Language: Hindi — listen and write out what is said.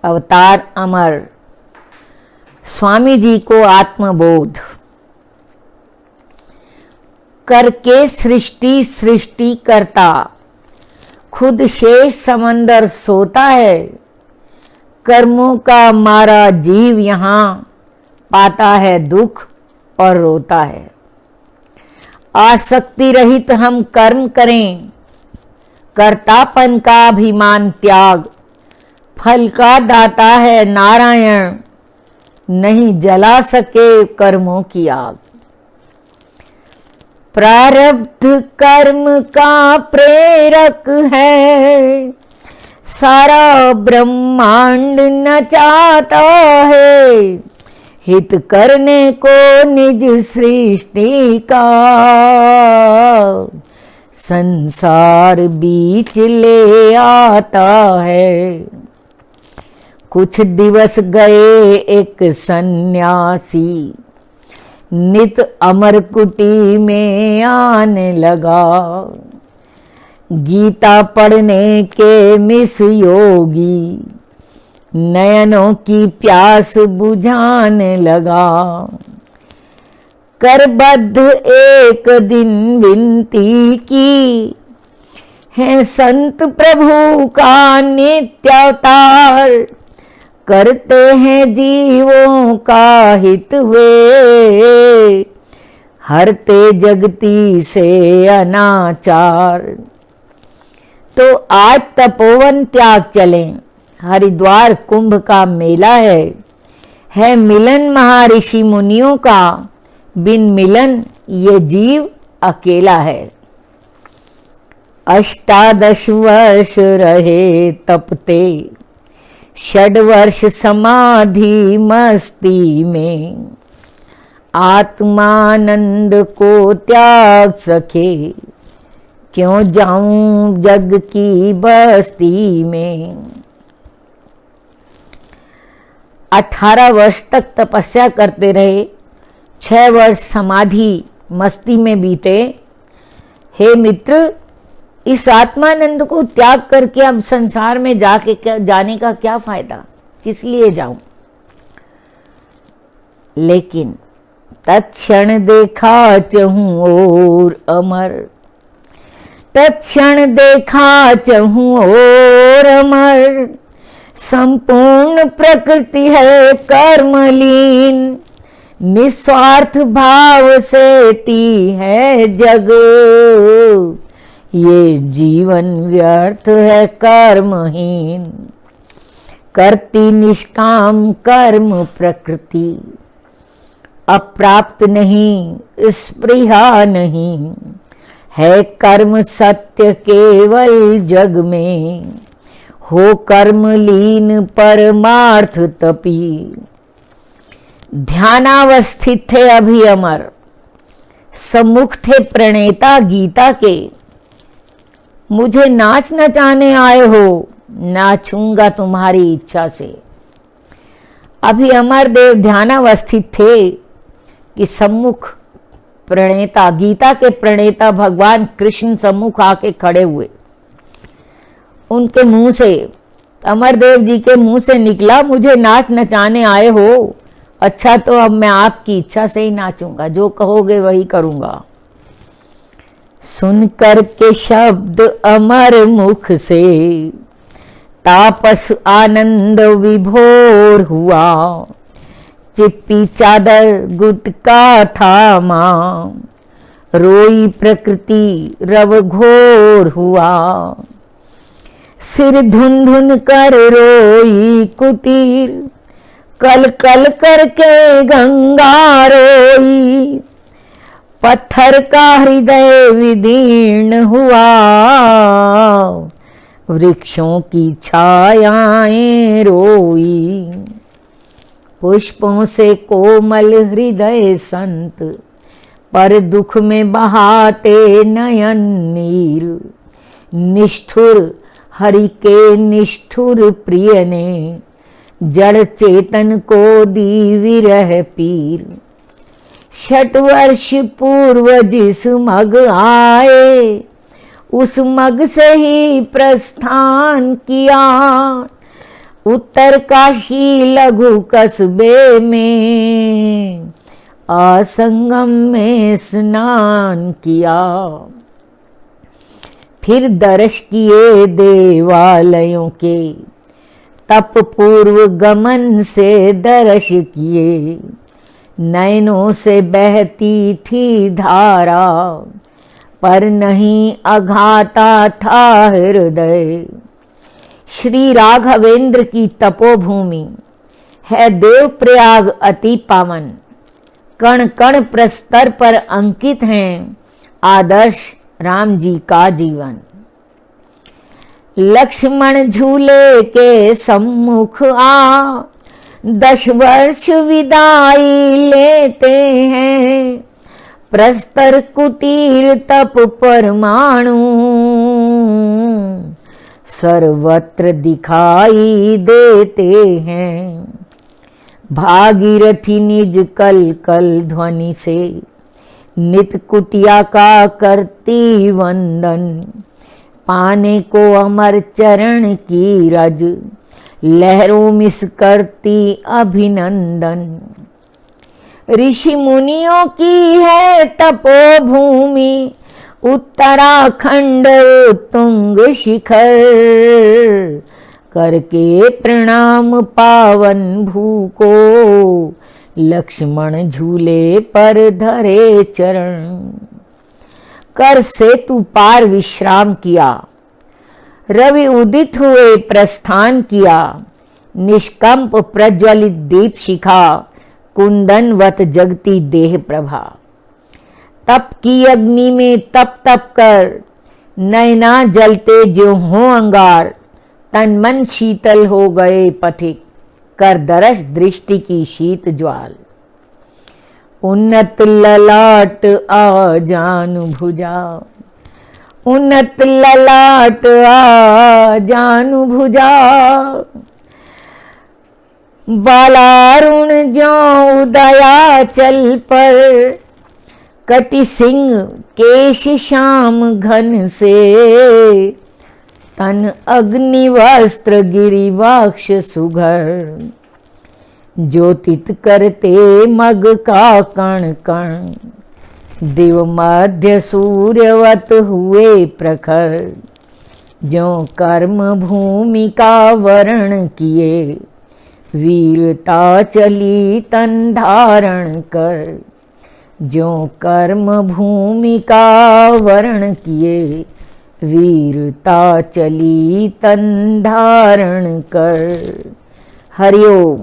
अवतार अमर स्वामी जी को आत्मबोध। करके सृष्टि सृष्टि करता, खुद शेष समंदर सोता है। कर्मों का मारा जीव यहाँ पाता है दुख और रोता है। आसक्ति रहित हम कर्म करें, कर्तापन का अभिमान त्याग। फल का दाता है नारायण, नहीं जला सके कर्मों की आग। प्रारब्ध कर्म का प्रेरक है, सारा ब्रह्मांड नचाता है। हित करने को निज सृष्टि का, संसार बीच ले आता है। कुछ दिवस गए एक सन्यासी, नित अमर कुटी में आने लगा। गीता पढ़ने के मिस योगी, नयनों की प्यास बुझाने लगा। करबद्ध एक दिन विनती की, है संत प्रभु का नित्य अवतार। करते हैं जीवों का हित वे, हरते जगती से अनाचार। तो आज तपोवन त्याग चलें, हरिद्वार कुंभ का मेला है मिलन महर्षि मुनियों का। बिन मिलन ये जीव अकेला है। 18 वर्ष रहे तपते, 6 वर्ष समाधि मस्ती में। आत्मानंद को त्याग सके, क्यों जाऊं जग की बस्ती में। 18 वर्ष तक तपस्या करते रहे, 6 वर्ष समाधि मस्ती में बीते। हे मित्र, इस आत्मानंद को त्याग करके अब संसार में जाने का क्या फायदा, किस लिए जाऊं। लेकिन तत्क्षण देखा चहूं और अमर, तत्क्षण देखा चहूं और अमर। संपूर्ण प्रकृति है कर्मलीन, निस्वार्थ भाव से ती है जग। ये जीवन व्यर्थ है कर्महीन, करती निष्काम कर्म प्रकृति। अप्राप्त नहीं स्पृहा नहीं, है कर्म सत्य केवल जग में। हो कर्म लीन परमार्थ तपी, ध्यानावस्थित थे अभी अमर। सम्मुख थे प्रणेता गीता के, मुझे नाच नचाने आए हो, नाचूंगा तुम्हारी इच्छा से। अभी अमरदेव ध्यानावस्थित थे कि सम्मुख प्रणेता, गीता के प्रणेता भगवान कृष्ण सम्मुख आके खड़े हुए। उनके मुंह से, अमरदेव जी के मुंह से निकला, मुझे नाच नचाने आए हो। अच्छा, तो अब मैं आपकी इच्छा से ही नाचूंगा, जो कहोगे वही करूंगा। सुनकर के शब्द अमर मुख से, तापस आनंद विभोर हुआ। चिप्पी चादर गुटका थामा, रोई प्रकृति रव घोर हुआ। सिर धुन धुन कर रोई कुटीर, कल कल करके गंगा रोई। पत्थर का हृदय विदीर्ण हुआ, वृक्षों की छायाएं रोई। पुष्पों से कोमल हृदय संत, पर दुख में बहाते नयन नीर। निष्ठुर हरि के निष्ठुर प्रिय ने, जड़ चेतन को दी विरह पीर। 6 वर्ष पूर्व जिस मग आए, उस मग से ही प्रस्थान किया। उत्तरकाशी लघु कस्बे में आसंगम में स्नान किया। फिर दर्श किए देवालयों के, तप पूर्व गमन से दर्श किए। नैनों से बहती थी धारा, पर नहीं अघाता था हृदय। श्री राघवेंद्र की तपोभूमि है देवप्रयाग अति पावन। कण कण प्रस्तर पर अंकित हैं आदर्श राम जी का जीवन। लक्ष्मण झूले के सम्मुख आ 10 वर्ष विदाई लेते हैं। प्रस्तर कुटीर तप परमाणु सर्वत्र दिखाई देते हैं। भागीरथी निज कल कल ध्वनि से नित कुटिया का करती वंदन। पाने को अमर चरण की रज, लहरों मिस करती अभिनंदन। ऋषि मुनियों की है तपोभूमि, उत्तराखंड तुंग शिखर। करके प्रणाम पावन भू को, लक्ष्मण झूले पर धरे चरण। कर सेतु पार विश्राम किया, रवि उदित हुए प्रस्थान किया। निष्कंप प्रज्वलित दीप शिखा, कुंदनवत जगती देह प्रभा। तप की अग्नि में तप तप कर, नैना जलते जो हो अंगार। तन मन शीतल हो गए पथिक, कर दरस दृष्टि की शीत ज्वाल। उन्नत ललाट आ जान भुजा, उन्नत ललाट आ जान भुजा। बालारुण जो उदयाचल पर, कटि सिंह केश श्याम घन से। तन अग्नि वस्त्र गिरिवाक्ष सुघर, ज्योतित करते मग का कण कण। दिव मध्य सूर्यवत हुए प्रखर, जो कर्म भूमि का वर्ण किए। वीरता चली तन धारण कर, जो कर्म भूमि का वर्ण किए। वीरता चली तन धारण कर। हरिओम।